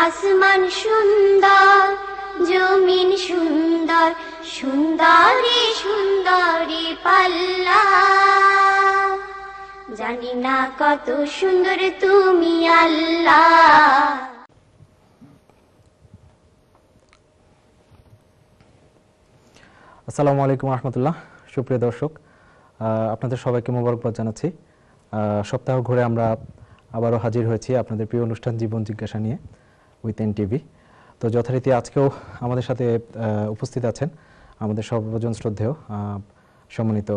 আসমান সুন্দর, জমিন সুন্দর, সুন্দরী সুন্দরী পাল্লা। জানি না কত সুন্দর তুমি আল্লাহ। আসসালামু আলাইকুম রহমতুল্লাহ। সুপ্রিয় দর্শক, আপনাদের সবাইকে মোবারকবাদ জানাচ্ছি। সপ্তাহ ঘুরে আমরা আবারও হাজির হয়েছি আপনাদের প্রিয় অনুষ্ঠান জীবন জিজ্ঞাসা নিয়ে উইথ এনটিভি। তো যথারীতি আজকেও আমাদের সাথে উপস্থিত আছেন আমাদের সর্বজন শ্রদ্ধেয় সম্মানিত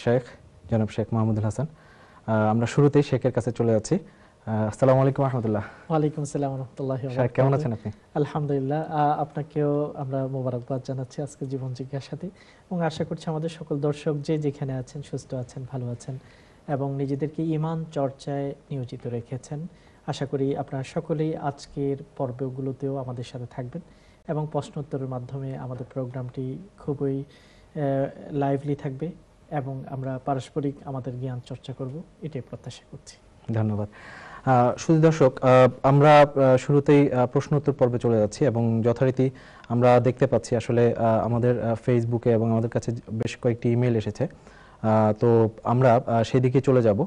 শেখ জনাব শেখ মাহমুদুল হাসান। আমরা শুরুতেই শেখের কাছে চলে যাচ্ছি। আসসালামু আলাইকুম রহমতুল্লাহ। ওয়ালাইকুম আসসালাম রাহমাতুল্লাহি ওয়া বারাকাতুহু। কেমন আছেন আপনি? আলহামদুলিল্লাহ। আপনাকেও আমরা মোবারকবাদ জানাচ্ছি আজকে জীবন জিজ্ঞাসাতে, এবং আশা করছি আমাদের সকল দর্শক যে যেখানে আছেন সুস্থ আছেন, ভালো আছেন এবং নিজেদেরকে ঈমান চর্চায় নিয়োজিত রেখেছেন। আশা করি আপনারা সকলেই আজকের পর্বগুলোতেও আমাদের সাথে থাকবেন এবং প্রশ্নোত্তরের মাধ্যমে আমাদের প্রোগ্রামটি খুবই লাইভলি থাকবে এবং আমরা পারস্পরিক আমাদের জ্ঞান চর্চা করব, এটাই প্রত্যাশা করছি। ধন্যবাদ। শুধু দর্শক, আমরা শুরুতেই প্রশ্নোত্তর পর্বে চলে যাচ্ছি এবং যথারীতি আমরা দেখতে পাচ্ছি আসলে আমাদের ফেসবুকে এবং আমাদের কাছে বেশ কয়েকটি ইমেল এসেছে। তো আমরা সেদিকে চলে যাব।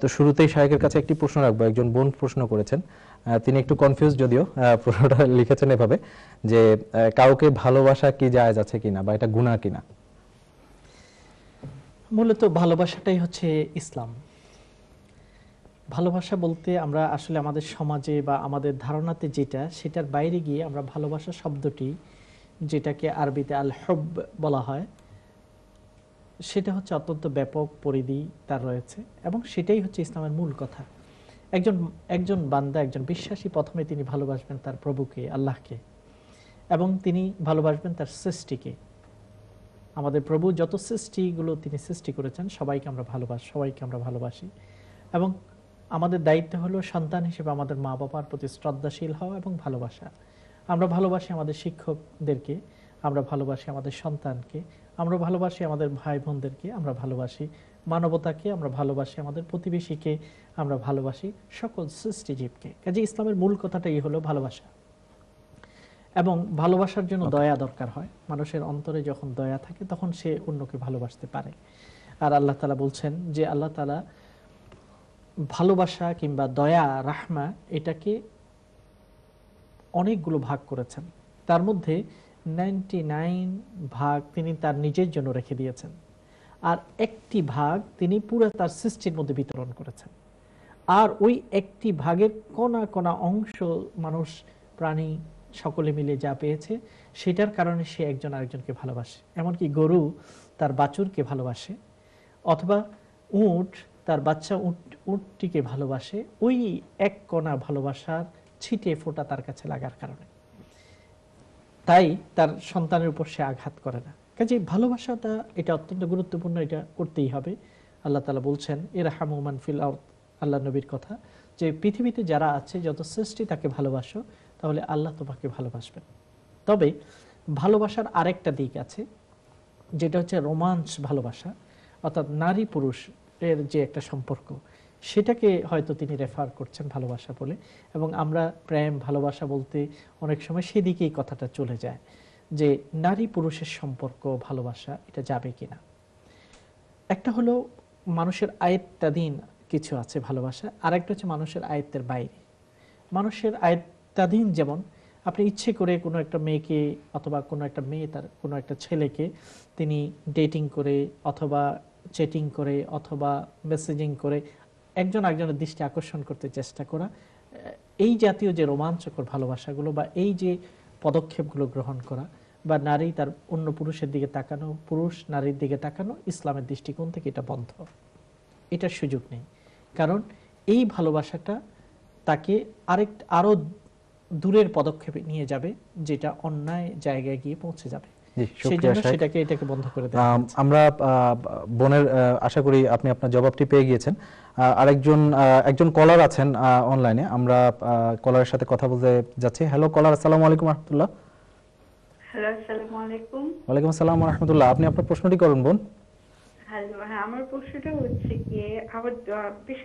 তো শুরুতেই শায়েখের কাছে একটি প্রশ্ন রাখবো। একজন বোন প্রশ্ন করেছেন, তিনি একটু কনফিউজ, যদিও প্রশ্নটা লিখেছেন এভাবে যে কাউকে ভালোবাসা কি জায়েজ আছে কিনা বা এটা গুনাহ কিনা। মূলত ভালোবাসাটাই হচ্ছে ইসলাম। ভালোবাসা বলতে আমরা আসলে আমাদের সমাজে বা আমাদের ধারণাতে যেটা, সেটার বাইরে গিয়ে আমরা ভালোবাসা শব্দটি, যেটাকে আরবিতে আল হুব বলা হয়, সেটা হচ্ছে অত্যন্ত ব্যাপক পরিধি তার রয়েছে এবং সেটাই হচ্ছে ইসলামের মূল কথা। একজন বান্দা, একজন বিশ্বাসী প্রথমে তিনি ভালোবাসবেন তার প্রভুকে, আল্লাহকে, এবং তিনি ভালোবাসবেন তার সৃষ্টিকে। আমাদের প্রভু যত সৃষ্টিগুলো তিনি সৃষ্টি করেছেন সবাইকে আমরা ভালোবাসি এবং আমাদের দায়িত্ব হলো সন্তান হিসেবে আমাদের মা বাবার প্রতি শ্রদ্ধাশীল হওয়া এবং ভালোবাসা। আমরা ভালোবাসি আমাদের শিক্ষকদেরকে, আমরা ভালোবাসি আমাদের সন্তানকে, আমরা ভালোবাসি আমাদের ভাই বোনদেরকে, আমরা ভালোবাসি মানবতাকে, আমরা ভালোবাসি আমাদের প্রতিবেশীকে, আমরা ভালোবাসি সকল সৃষ্টিজীবকে। কাজে ইসলামের মূল কথাটাই হলো ভালোবাসা। এবং ভালোবাসার জন্য দয়া দরকার হয়। মানুষের অন্তরে যখন দয়া থাকে তখন সে অন্যকে ভালোবাসতে পারে। আর আল্লাহ তাআলা বলছেন যে আল্লাহ তাআলা ভালোবাসা কিংবা দয়া, রাহমা, এটাকে অনেকগুলো ভাগ করেছেন। তার মধ্যে 99 ভাগ তিনি তার নিজের জন্য রেখে দিয়েছেন, আর একটি ভাগ তিনি পুরো তার সৃষ্টির মধ্যে বিতরণ করেছেন। আর ওই একটি ভাগের কোনা কোনা অংশ মানুষ, প্রাণী সকলে মিলে যা পেয়েছে সেটার কারণে সে একজন আরেকজনকে ভালোবাসে। এমনকি গরু তার বাছুরকে ভালোবাসে, অথবা উট তার বাচ্চা উটটিকে ভালোবাসে, ওই এক কণা ভালোবাসার ছিটে ফোঁটা তার কাছে লাগার কারণে। তাই তার সন্তানের উপর সে আঘাত করে না। কাজে ভালোবাসাটা এটা অত্যন্ত গুরুত্বপূর্ণ, এটা করতেই হবে। আল্লাহ তাআলা বলছেন ইরহামু মান ফিল আরদ, আল্লাহ নবীর কথা, যে পৃথিবীতে যারা আছে যত সৃষ্টি তাকে ভালোবাসো, তাহলে আল্লাহ তোমাকে ভালোবাসবেন। তবে ভালোবাসার আরেকটা দিক আছে, যেটা হচ্ছে রোমান্স ভালোবাসা, অর্থাৎ নারী পুরুষ এর যে একটা সম্পর্ক, সেটাকে হয়তো তিনি রেফার করছেন ভালোবাসা বলে। এবং আমরা প্রেম ভালোবাসা বলতে অনেক সময় সেদিকেই কথাটা চলে যায় যে নারী পুরুষের সম্পর্ক ভালোবাসা এটা যাবে কিনা। একটা হলো মানুষের আয়ত্তাধীন কিছু আছে ভালোবাসা, আর একটা হচ্ছে মানুষের আয়ত্তের বাইরে। মানুষের আয়ত্তাধীন যেমন আপনি ইচ্ছে করে কোনো একটা মেয়েকে অথবা কোনো একটা মেয়ে তার কোনো একটা ছেলেকে তিনি ডেটিং করে অথবা চ্যাটিং করে অথবা মেসেজিং করে একজন একজনের দৃষ্টি আকর্ষণ করতে চেষ্টা করা, এই জাতীয় যে রোমাঞ্চকর ভালোবাসাগুলো বা এই যে পদক্ষেপগুলো গ্রহণ করা, বা নারী তার অন্য পুরুষের দিকে তাকানো, পুরুষ নারীর দিকে তাকানো, ইসলামের দৃষ্টিকোণ থেকে এটা বন্ধ, এটার সুযোগ নেই। কারণ এই ভালোবাসাটা তাকে আরো দূরের পদক্ষেপে নিয়ে যাবে, যেটা অন্যায় জায়গায় গিয়ে পৌঁছে যাবে। এটাকে বন্ধ করে দেওয়া। আমরা বোনের আশা করি আপনি আপনার জবাবটি পেয়ে গিয়েছেন। একজন কলার আছেন অনলাইনে, আমরা কলারের সাথে কথা বলতে যাচ্ছি। হ্যালো কলার, আসসালামু আলাইকুম রাহমাতুল্লাহ। হ্যালো, আসসালামু আলাইকুম। ওয়ালাইকুম আসসালাম রাহমাতুল্লাহ। আপনি আপনার প্রশ্নটি করুন বোন। হ্যালো, হ্যাঁ, আমার প্রশ্নটা হচ্ছে গিয়ে আমার বেশ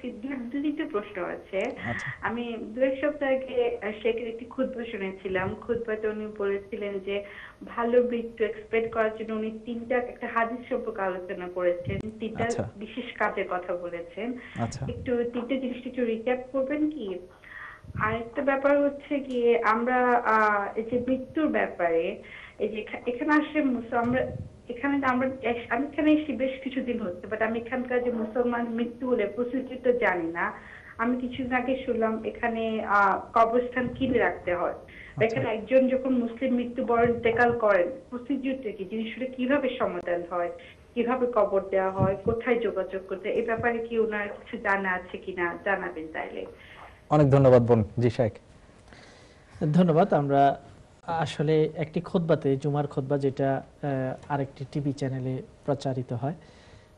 দু তিনটে প্রশ্ন আছে। আচ্ছা আমি দু এক সপ্তাহ আগে শেখের একটি খুতবা শুনেছিলাম। খুতবাতে উনি বলেছিলেন যে ভালো মৃত্যু এক্সপেক্ট করার জন্য উনি একটা হাদিস সম্পর্কে আলোচনা করেছেন, তিনটা আচ্ছা বিশেষ কাজের কথা বলেছেন। আচ্ছা একটু তিনটে জিনিসটা একটু রিক্যাপ করবেন কি? আরেকটা ব্যাপার হচ্ছে গিয়ে আমরা এই যে মৃত্যুর ব্যাপারে, এই যে এখানে আসলে আমরা এখানে আমরা আমি এখানে এসে বেশ কিছুদিন হচ্ছে, বাট আমি এখানকার যে মুসলমান মৃত্যু হলে প্রসিডিউরটা জানি না। আমি কিছুদিন আগে শুনলাম এখানে কবরস্থান কিনে রাখতে হয়। এখানে একজন যখন মুসলিম মৃত্যুবরণ ইন্তেকাল করেন, প্রসিডিউরটা কি, জিনিসটা কিভাবে সমাধান হয়, কিভাবে কবর দেওয়া হয়, কোথায় যোগাযোগ করতে, এই ব্যাপারে কি ওনার কিছু জানা আছে কিনা জানাবেন তাইলে। অনেক ধন্যবাদ বোন। জি শেখ। ধন্যবাদ। আমরা আসলে একটি খুতবাতে, জুমার খুতবা যেটা আরেকটি টিভি চ্যানেলে প্রচারিত হয়,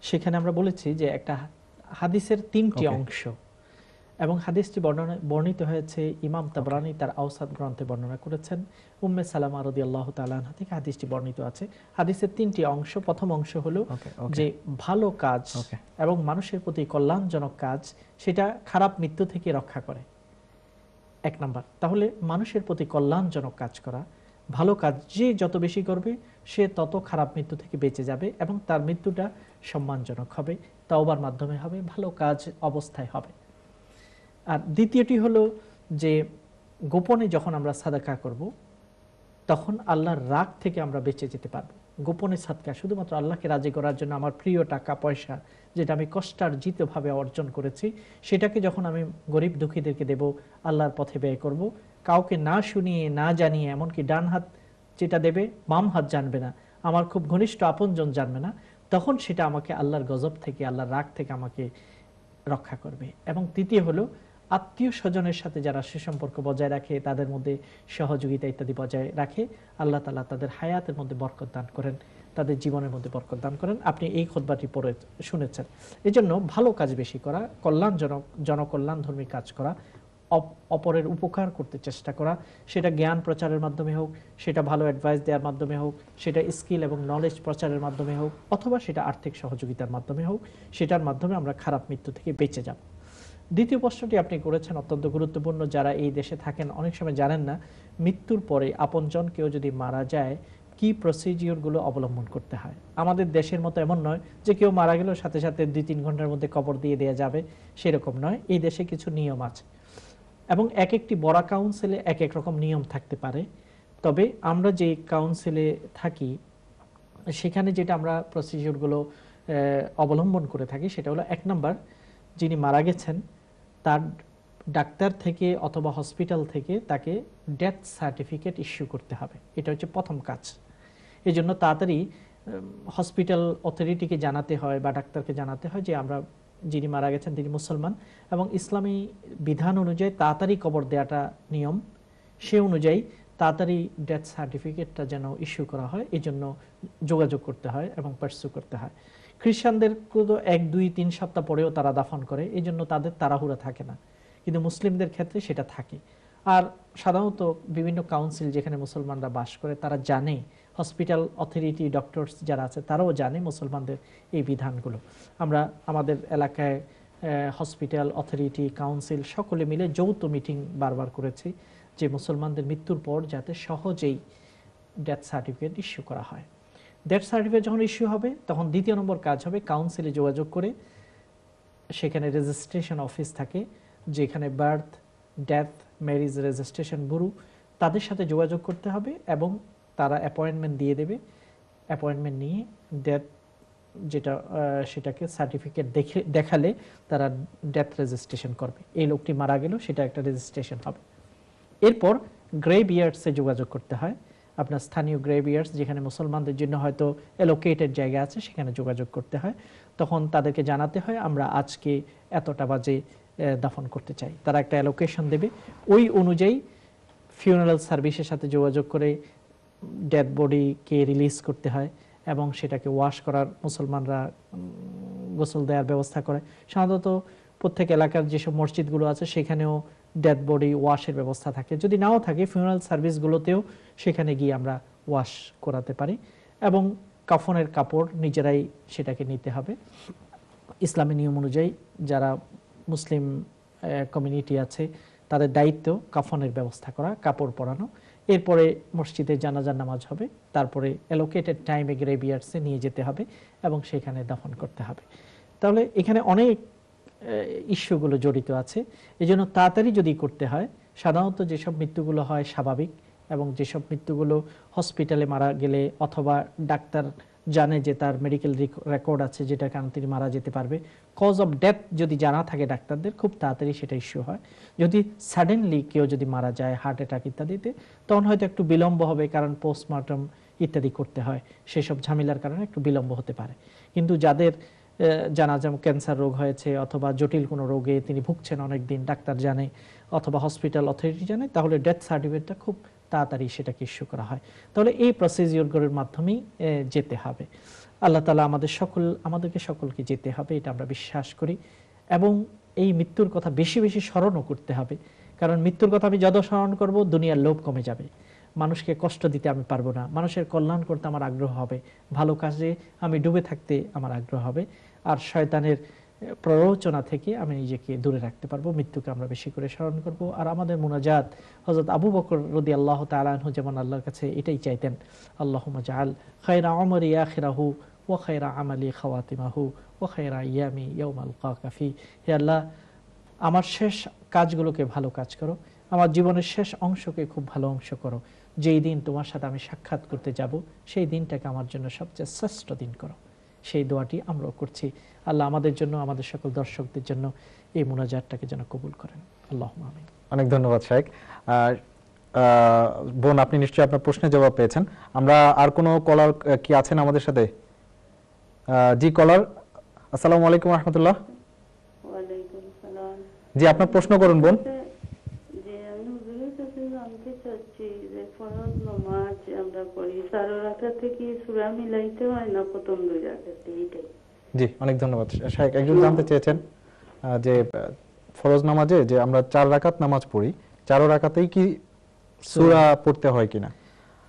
সেখানে আমরা বলেছি যে একটা হাদিসের তিনটি অংশ, এবং হাদিসটি বর্ণিত হয়েছে ইমাম তাবরানী তার আওসাত গ্রন্থে বর্ণনা করেছেন। উম্মে সালামা রাদিয়াল্লাহু তাআলা আনহা থেকে হাদিসটি বর্ণিত আছে। হাদিসের তিনটি অংশ। প্রথম অংশ হলো যে ভালো কাজ এবং মানুষের প্রতি কল্যাণজনক কাজ, সেটা খারাপ মৃত্যু থেকে রক্ষা করে, এক নাম্বার। তাহলে মানুষের প্রতি কল্যাণজনক কাজ করা, ভালো কাজ যে যত বেশি করবে সে তত খারাপ মৃত্যু থেকে বেঁচে যাবে এবং তার মৃত্যুটা সম্মানজনক হবে, তাওবার মাধ্যমে হবে, ভালো কাজ অবস্থায় হবে। আর দ্বিতীয়টি হলো যে গোপনে যখন আমরা সাদাকা করব তখন আল্লাহর রাগ থেকে আমরা বেঁচে যেতে পারবো। গোপনে সাদকা শুধুমাত্র আল্লাহকে রাজি করার জন্য, আমার প্রিয় টাকা পয়সা যেটা আমি কষ্টার্জিতভাবে অর্জন করেছি, সেটাকে যখন আমি গরিব দুঃখীদেরকে দেব, আল্লাহর পথে ব্যয় করব, কাউকে না শুনিয়ে না জানিয়ে, এমনকি ডান হাত যেটা দেবে বাম হাত জানবে না, আমার খুব ঘনিষ্ঠ আপনজন জানবে না, তখন সেটা আমাকে আল্লাহর গজব থেকে, আল্লাহর রাগ থেকে আমাকে রক্ষা করবে। এবং তৃতীয় হলো আত্মীয় স্বজনের সাথে যারা সুসম্পর্ক বজায় রাখে, তাদের মধ্যে সহযোগিতা ইত্যাদি বজায় রাখে, আল্লাহ তাআলা তাদের হায়াতের মধ্যে বরকত দান করেন, তাদের জীবনের মধ্যে বরকত দান করেন। আপনি এই খুতবাটি পড়ে শুনেছেন। এই জন্য ভালো কাজ বেশি করা, কল্যাণজনক জনকল্যাণধর্মী কাজ করা, অপরের উপকার করতে চেষ্টা করা, সেটা জ্ঞান প্রচারের মাধ্যমে হোক, সেটা ভালো অ্যাডভাইস দেওয়ার মাধ্যমে হোক, সেটা স্কিল এবং নলেজ প্রচারের মাধ্যমে হোক, অথবা সেটা আর্থিক সহযোগিতার মাধ্যমে হোক, সেটার মাধ্যমে আমরা খারাপ মৃত্যু থেকে বেঁচে যাব। দ্বিতীয় প্রশ্নটি আপনি করেছেন অত্যন্ত গুরুত্বপূর্ণ। যারা এই দেশে থাকেন অনেক সময় জানেন না মৃত্যুর পরে আপনজন কেউ যদি মারা যায় কি প্রসিডিওরগুলো অবলম্বন করতে হয়। আমাদের দেশের মতো এমন নয় যে কেউ মারা গেল সাথে সাথে 2-3 ঘন্টার মধ্যে কবর দিয়ে দেওয়া যাবে, সেরকম নয়। এই দেশে কিছু নিয়ম আছে এবং এক একটি বড় কাউন্সিলে এক এক রকম নিয়ম থাকতে পারে। তবে আমরা যে কাউন্সিলে থাকি সেখানে যেটা আমরা প্রসিডিওরগুলো অবলম্বন করে থাকি সেটা হলো, এক নাম্বার, যিনি মারা গেছেন তার ডাক্তার থেকে অথবা হসপিটাল থেকে তাকে ডেথ সার্টিফিকেট ইস্যু করতে হবে। এটা হচ্ছে প্রথম কাজ। এই জন্য তাড়াতাড়ি হসপিটাল অথরিটিকে জানাতে হয় বা ডাক্তারকে জানাতে হয় যে আমরা, যিনি মারা গেছেন তিনি মুসলমান এবং ইসলামী বিধান অনুযায়ী তাড়াতাড়ি কবর দেওয়াটা নিয়ম, সে অনুযায়ী তাড়াতাড়ি ডেথ সার্টিফিকেটটা যেন ইস্যু করা হয়, এই জন্য যোগাযোগ করতে হয় এবং পার্সু করতে হয়। খ্রিস্টানদের তো 1-2-3 সপ্তাহ পরেও তারা দাফন করে, এই জন্য তাদের তাড়াহুড়া থাকে না, কিন্তু মুসলিমদের ক্ষেত্রে সেটা থাকে। আর সাধারণত বিভিন্ন কাউন্সিল যেখানে মুসলমানরা বাস করে তারা জানে, হসপিটাল অথরিটি ডক্টরস যারা আছে তারাও জানে মুসলমানদের এই বিধানগুলো। আমরা আমাদের এলাকায় হসপিটাল অথরিটি কাউন্সিল সকলে মিলে যৌথ মিটিং বারবার করেছি যে মুসলমানদের মৃত্যুর পর যাতে সহজেই ডেথ সার্টিফিকেট ইস্যু করা হয়। ডেথ সার্টিফিকেট যখন ইস্যু হবে তখন দ্বিতীয় নম্বর কাজ হবে কাউন্সিলে যোগাযোগ করে, সেখানে রেজিস্ট্রেশন অফিস থাকে যেখানে birth, death, marriage registration bureau, তাদের সাথে যোগাযোগ করতে হবে এবং তারা অ্যাপয়েন্টমেন্ট দিয়ে দেবে। অ্যাপয়েন্টমেন্ট নিয়ে ডেথ যেটা সেটাকে সার্টিফিকেট দেখালে তারা ডেথ রেজিস্ট্রেশন করবে। এই লোকটি মারা গেল সেটা একটা রেজিস্ট্রেশন হবে। এরপর গ্রেভ ইয়ার্ডসে যোগাযোগ করতে হয়, আপনার স্থানীয় গ্রেভ ইয়ার্ডস যেখানে মুসলমানদের জন্য হয়তো অ্যালোকেটেড জায়গা আছে সেখানে যোগাযোগ করতে হয়। তখন তাদেরকে জানাতে হয় আমরা আজকে এতটা বাজে দাফন করতে চাই, তারা একটা অ্যালোকেশন দেবে। ওই অনুযায়ী ফিউনারাল সার্ভিসের সাথে যোগাযোগ করে ডেড বডিকে রিলিজ করতে হয় এবং সেটাকে ওয়াশ করার, মুসলমানরা গোসল দেওয়ার ব্যবস্থা করে। সাধারণত প্রত্যেক এলাকার যেসব মসজিদগুলো আছে সেখানেও ডেড বডি ওয়াশের ব্যবস্থা থাকে। যদি নাও থাকে ফিউনারাল সার্ভিসগুলোতেও সেখানে গিয়ে আমরা ওয়াশ করাতে পারি এবং কাফনের কাপড় নিজেরাই সেটাকে নিতে হবে। ইসলামী নিয়ম অনুযায়ী যারা মুসলিম কমিউনিটি আছে তাদের দায়িত্ব কাফনের ব্যবস্থা করা, কাপড় পরানো। এরপরে মসজিদে জানাজার নামাজ হবে, তারপরে অ্যালোকেটেড টাইমে গ্রেভিয়ার্ডসে নিয়ে যেতে হবে এবং সেখানে দাফন করতে হবে। তাহলে এখানে অনেক ইস্যুগুলো জড়িত আছে। এই জন্য তাড়াতাড়ি যদি করতে হয়, সাধারণত যেসব মৃত্যুগুলো হয় স্বাভাবিক এবং যেসব মৃত্যুগুলো হসপিটালে মারা গেলে অথবা ডাক্তার জানে যে তার মেডিকেল রেকর্ড আছে যেটার কারণে তিনি মারা যেতে পারবে, কজ অফ ডেথ যদি জানা থাকে ডাক্তারদের, খুব তাড়াতাড়ি সেটা ইস্যু হয়। যদি সাডেনলি কেউ যদি মারা যায় হার্ট অ্যাটাক ইত্যাদিতে, তখন হয়তো একটু বিলম্ব হবে, কারণ পোস্টমর্টম ইত্যাদি করতে হয়, সেসব ঝামেলার কারণে একটু বিলম্ব হতে পারে। কিন্তু যাদের জানাজা ক্যান্সার রোগ হয়েছে অথবা জটিল কোনো রোগে তিনি ভুগছেন অনেক দিন, ডাক্তার জানে অথবা হসপিটাল অথরিটি জানে, তাহলে ডেথ সার্টিফিকেটটা খুব তাড়াতাড়ি সেটাকে ইস্যু করা হয়। তাহলে এই প্রসিজিওরগুলোর মাধ্যমেই যেতে হবে। আল্লাহ তাআলা আমাদেরকে সকলকে যেতে হবে, এটা আমরা বিশ্বাস করি। এবং এই মৃত্যুর কথা বেশি বেশি স্মরণও করতে হবে, কারণ মৃত্যুর কথা আমি যত স্মরণ করব দুনিয়ার লোভ কমে যাবে। মানুষকে কষ্ট দিতে আমি পারবো না, মানুষের কল্যাণ করতে আমার আগ্রহ হবে, ভালো কাজে আমি ডুবে থাকতে আমার আগ্রহ হবে, আর শয়তানের প্ররোচনা থেকে আমি নিজেকে দূরে রাখতে পারবো। মৃত্যুকে আমরা বেশি করে স্মরণ করব। আর আমাদের মুনাজাত, হযরত আবু বকর রাদিয়াল্লাহু তাআলা আনহু যেমন আল্লাহর কাছে এটাই চাইতেন, আল্লাহুম্মা জাআল খায়রা উমরি আখিরাহু ওয়া খায়রা আমালি খাওয়াতিমাহু ওয়া খায়রা ইয়ামি ইয়াউমাল আলকাকা ফি। হে আল্লাহ, আমার শেষ কাজগুলোকে ভালো কাজ করো, আমার জীবনের শেষ অংশকে খুব ভালো অংশ করো, যেই দিন তোমার সাথে আমি সাক্ষাৎ করতে যাব সেই দিনটাকে আমার জন্য সবচেয়ে শ্রেষ্ঠ দিন করো। সেই দোয়াটি আমরাও করছি। আল্লাহ আমাদের জন্য, আমাদের সকল দর্শকদের জন্য এই মুনাজাতটাকে যেন কবুল করেন। আল্লাহুম্মা আমিন। অনেক ধন্যবাদ শাইখ। বোন, আপনি নিশ্চয়ই আপনার প্রশ্নের জবাব পেয়েছেন। আমরা আর কোনো কলার কি আছেন আমাদের সাথে? জি কলার, আসসালামু আলাইকুম রাহমাতুল্লাহ। ওয়ালাইকুম সালাম। জি, আপনার প্রশ্ন করুন বোন। যে আমি হুজুরের কাছে জানতে চাচ্ছি যে ফরজ নামাজ আমরা পড়ি 4 রাকাতে কি সূরা মিলাইতে হয় না প্রথম 2 রাকাতে? এইটাই। জি, অনেক ধন্যবাদ শাইখ। একজন জানতে চেয়েছেন যে ফরজ নামাজে যে আমরা 4 রাকাত নামাজ পড়ি, 4 রাকাতেই কি সূরা পড়তে হয় কিনা?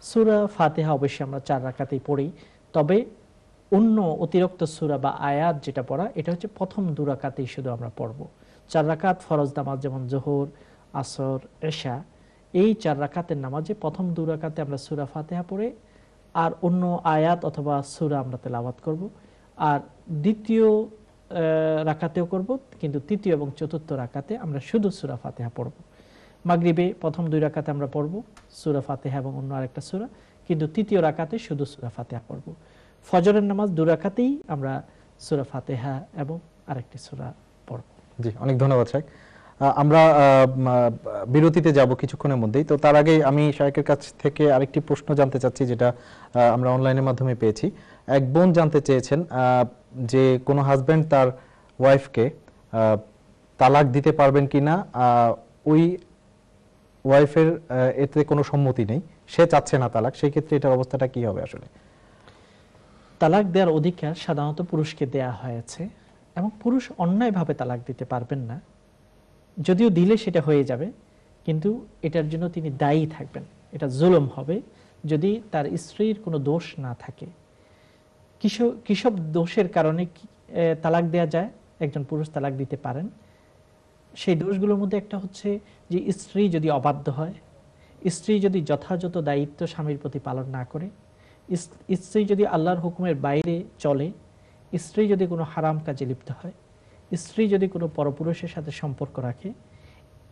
সূরা ফাতিহা অবশ্যই আমরা 4 রাকাতেই পড়ি, তবে অন্য অতিরিক্ত সূরা বা আয়াত যেটা পড়া, এটা হচ্ছে প্রথম 2 রাকাতেই শুধু আমরা পড়ব। 4 রাকাত ফরজ নামাজ যেমন যোহর, আসর, এশা, এই 4 রাকাতের নামাজে প্রথম 2 রাকাতে আমরা সূরা ফাতিহা পড়ে আর অন্য আয়াত অথবা সূরা আমরা তেলাওয়াত করব। আর দ্বিতীয় রাকাতেও করব, কিন্তু তৃতীয় এবং চতুর্থ রাকাতে আমরা শুধু সূরা ফাতিহা পড়ব। মাগরিবে প্রথম 2 রাকাতে আমরা পড়ব সূরা ফাতিহা এবং অন্য আরেকটা সূরা, কিন্তু তৃতীয় রাকাতে শুধু সূরা ফাতিহা পড়ব। ফজরের নামাজ 2 রাকাতেই আমরা সূরা ফাতিহা এবং আরেকটি সূরা পড়ব। জি, অনেক ধন্যবাদ শাইখ। আমরা বিরতিতে যাব কিছুক্ষণের মধ্যেই। তো তার আগে আমি শাইখের কাছ থেকে আরেকটি প্রশ্ন জানতে চাচ্ছি, যেটা আমরা অনলাইনের মাধ্যমে পেয়েছি। এক বোন জানতে চেয়েছেন যে কোনো হাজবেন্ড তার ওয়াইফকে তালাক দিতে পারবেন কিনা, ওই ওয়াইফের এতে কোনো সম্মতি নেই, সে চাচ্ছে না তালাক, সেই ক্ষেত্রে এটার অবস্থাটা কি হবে আসলে? তালাক দেওয়ার অধিকার সাধারণত পুরুষকে দেয়া হয়েছে এবং পুরুষ অন্যায়ভাবে তালাক দিতে পারবেন না। যদিও দিলে সেটা হয়ে যাবে, কিন্তু এটার জন্য তিনি দায়ী থাকবেন, এটা জুলুম হবে যদি তার স্ত্রীর কোনো দোষ না থাকে। কিসব দোষের কারণে তালাক দেয়া যায়, একজন পুরুষ তালাক দিতে পারেন। সেই দোষগুলোর মধ্যে একটা হচ্ছে যে স্ত্রী যদি অবাধ্য হয়, স্ত্রী যদি যথাযথ দায়িত্ব স্বামীর প্রতি পালন না করে, স্ত্রী যদি আল্লাহর হুকুমের বাইরে চলে, স্ত্রী যদি কোনো হারাম কাজে লিপ্ত হয়, স্ত্রী যদি কোনো পরপুরুষের সাথে সম্পর্ক রাখে,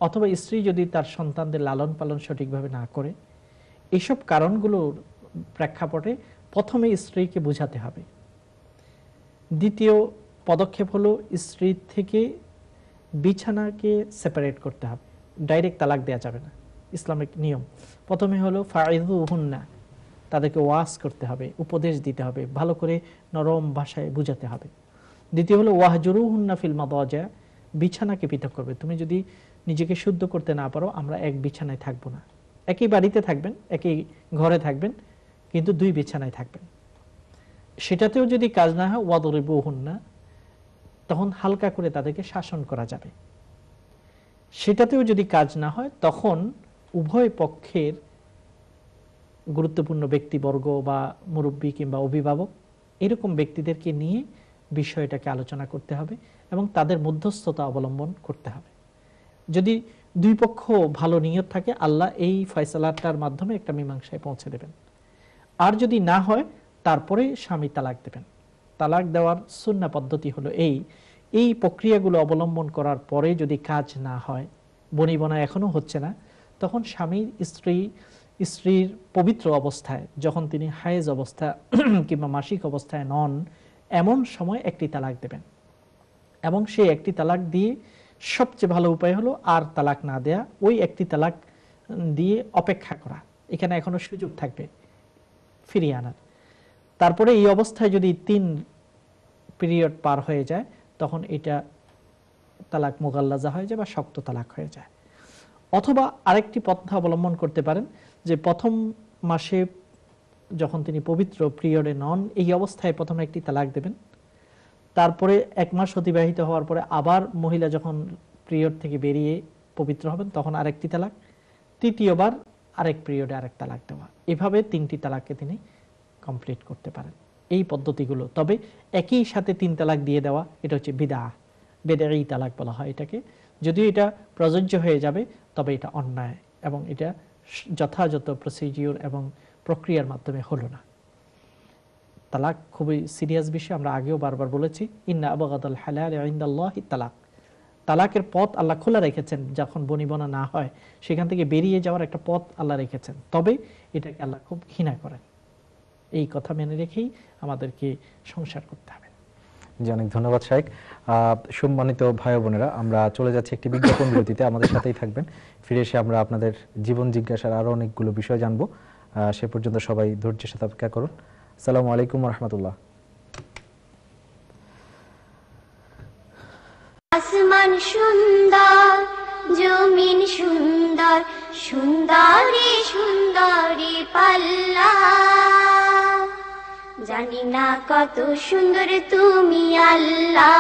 অথবা স্ত্রী যদি তার সন্তানদের লালন পালন সঠিকভাবে না করে, এইসব কারণগুলোর প্রেক্ষাপটে প্রথমে স্ত্রীকে বোঝাতে হবে। দ্বিতীয় পদক্ষেপ হলো স্ত্রীর থেকে বিছানাকে সেপারেট করতে হবে, ডাইরেক্ট তালাক দেওয়া যাবে না, ইসলামিক নিয়ম। প্রথমে হলো ফাইযুহুন্না, তাদেরকে ওয়াজ করতে হবে, উপদেশ দিতে হবে, ভালো করে নরম ভাষায় বুঝাতে হবে। দ্বিতীয় হলো ওয়াহজুরুহুন্না ফিল মাদাজা, বিছানাকে পৃথক করবে। তুমি যদি নিজেকে শুদ্ধ করতে না পারো, আমরা এক বিছানায় থাকবো না। একই বাড়িতে থাকবেন, একই ঘরে থাকবেন, কিন্তু 2 বিছানায় থাকবেন। সেটাতেও যদি কাজ না হয়, ওয়াদরিবুহুন্না, তখন হালকা করে তাদেরকে শাসন করা যাবে। সেটাতেও যদি কাজ না হয়, তখন উভয় পক্ষের গুরুত্বপূর্ণ ব্যক্তিবর্গ বা মুরব্বী কিংবা অভিভাবক এরকম ব্যক্তিদেরকে নিয়ে বিষয়টাকে আলোচনা করতে হবে এবং তাদের মধ্যস্থতা অবলম্বন করতে হবে। যদি দুই পক্ষ ভালো নিয়ত থাকে, আল্লাহ এই ফয়সালাটার মাধ্যমে একটা মীমাংসায় পৌঁছে দেবেন। আর যদি না হয় তারপরে স্বামী তালাক দেবেন। তালাক দেওয়ার সুন্নাহ পদ্ধতি হলো এই প্রক্রিয়াগুলো অবলম্বন করার পরে যদি কাজ না হয়, বনিবনা এখনো হচ্ছে না, তখন স্বামী স্ত্রীর পবিত্র অবস্থায়, যখন তিনি হায়েজ অবস্থা কিংবা মাসিক অবস্থায় নন, এমন সময় একটি তালাক দেবেন। এবং সেই একটি তালাক দিয়ে সবচেয়ে ভালো উপায় হলো আর তালাক না দেয়া, ওই একটি তালাক দিয়ে অপেক্ষা করা। এখানে এখনো সুযোগ থাকবে ফিরিয়ে আনার। তারপরে এই অবস্থায় যদি 3 পিরিয়ড পার হয়ে যায়, তখন এটা তালাক মুগাল্লাজা হয়ে যায় বা শক্ত তালাক হয়ে যায়। অথবা আরেকটি পন্থা অবলম্বন করতে পারেন যে প্রথম মাসে যখন তিনি পবিত্র পিরিয়ডে নন, এই অবস্থায় প্রথমে একটি তালাক দেবেন। তারপরে 1 মাস অতিবাহিত হওয়ার পরে আবার মহিলা যখন পিরিয়ড থেকে বেরিয়ে পবিত্র হবেন, তখন আরেকটি তালাক। তৃতীয়বার আরেক পিরিয়ডে আরেক তালাক দেওয়া। এভাবে 3টি তালাককে তিনি কমপ্লিট করতে পারেন এই পদ্ধতিগুলো। তবে একই সাথে 3 তালাক দিয়ে দেওয়া, এটা হচ্ছে বেদাই তালাক বলা হয় এটাকে। যদিও এটা প্রযোজ্য হয়ে যাবে, তবে এটা অন্যায় এবং এটা যথাযথ প্রসিডিউর এবং প্রক্রিয়ার মাধ্যমে হলো না। তালাক খুবই সিরিয়াস বিষয়, আমরা আগেও বারবার বলেছি। ইন্না আবগাদাল হালাল ইনদাল্লাহি তালাক। তালাকের পথ আল্লাহ খোলা রেখেছেন, যখন বনিবনা না হয় সেখান থেকে বেরিয়ে যাওয়ার একটা পথ আল্লাহ রেখেছেন, তবে এটাকে আল্লাহ খুব ঘৃণা করেন। এই কথা মেনে রেখেই আমাদেরকে সংসার করতে হবে। জি, অনেক ধন্যবাদ শাইখ। সম্মানিত ভাই বোনেরা, আমরা চলে যাচ্ছি একটি বিজ্ঞাপন বিরতিতে, আমাদের সাথেই থাকবেন। ফিরে এসে আমরা আপনাদের জীবন জিজ্ঞাসার আরো অনেকগুলো বিষয় জানবো। সে পর্যন্ত সবাই ধৈর্যের সাথে অপেক্ষা করুন। আসসালামু আলাইকুম ওয়া রাহমাতুল্লাহ। আসমান সুন্দর, জমিন সুন্দর, সুন্দরী সুন্দরী পাল্লা। জানি না কত সুন্দর তুমি আল্লাহ।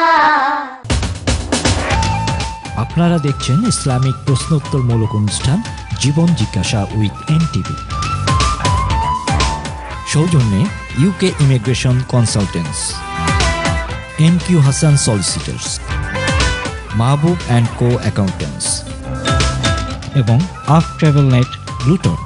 আপনারা দেখছেন ইসলামিক প্রশ্নোত্তরমূলক অনুষ্ঠান জীবন জিজ্ঞাসা উইথ এনটিভি। সৌজন্যে UK immigration consultants, MQ Hasan solicitors, Mahbub and co accountants এবং আফ ট্রাভেল নেট লুটন।